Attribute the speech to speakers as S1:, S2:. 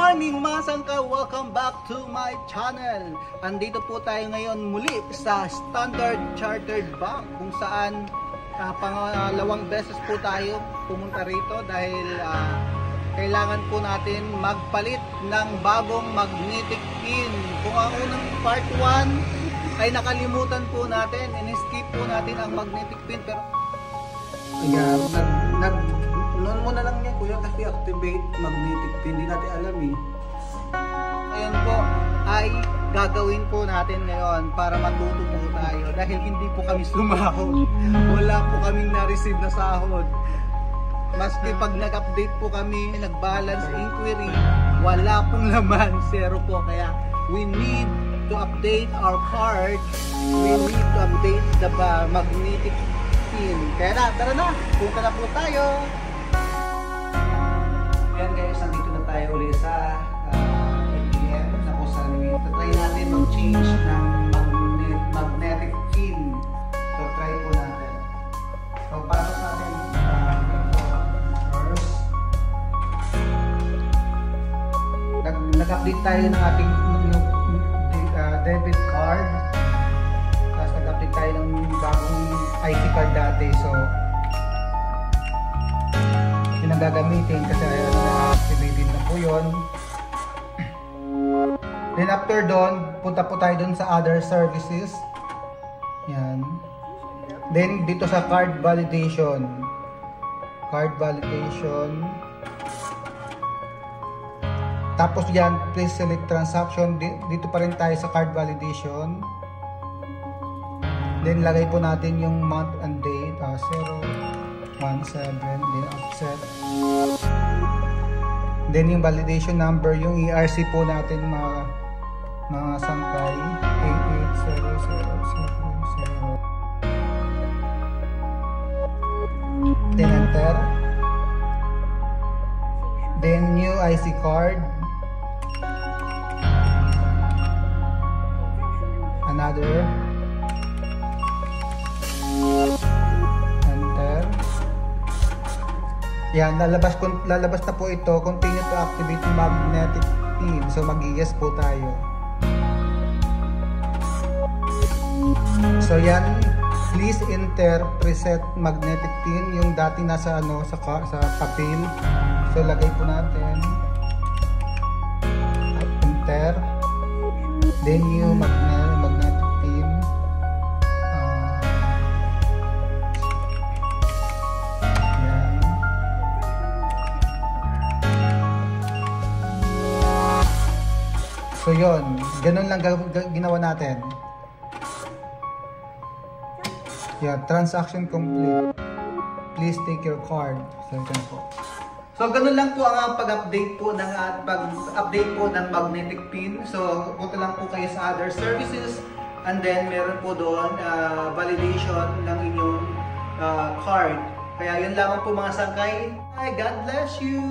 S1: morning mga sangka! Welcome back to my channel. Andito po tayo ngayon muli sa Standard Chartered Bank kung saan pangalawang beses po tayo pumunta rito dahil kailangan po natin magpalit ng bagong magnetic pin. Kung ang unang part 1 ay nakalimutan po natin, in-skip po natin ang magnetic pin, pero ayan, noon mo na lang yan kuya kasi activate magnetic pin, hindi natin alam eh. Ayan po ay gagawin po natin ngayon para matuto po tayo dahil hindi po kami sumahod, wala po kaming na-receive na sahod. Maski pag nag-update po kami, nag-balance inquiry, wala pong laman, zero po. Kaya we need to update our card, we need to update the magnetic pin. Kaya tara na, punta na po tayo. Ayan guys, nandito na tayo ulit sa ATM na po sa try natin mag-change ng magnetic pin. So try po natin. So pasok natin first. Nag-update tayo ng ating debit card. Tapos nag-update tayo ng bagong IC card dati. So yun ang gagamitin kasi ayaw na-activated na po yun. Then after doon, punta po tayo doon sa other services. Yan. Then dito sa card validation. Card validation. Tapos yan, please select transaction. Dito pa rin tayo sa card validation. Then lagay po natin yung month and date. 017, then offset. Then yung validation number, yung ERC po natin mga sangkay 88070. Then enter. Then new IC card. Another. Enter. Yan, lalabas na po ito. Continue to activate magnetic pin. So mag-yes po tayo. So yan, please enter preset magnetic pin, yung dati nasa sa papel. So lagay po natin. Enter. Then yung magnetic pin. Yan. So yun, ganun lang ginawa natin. Yeah, transaction complete. Please take your card. So yun po. So ganun lang po ang pag-update po ng magnetic pin. So punta lang po kayo sa other services and then meron po doon validation ng inyong card. Kaya yun lamang po mga sangkay. God bless you.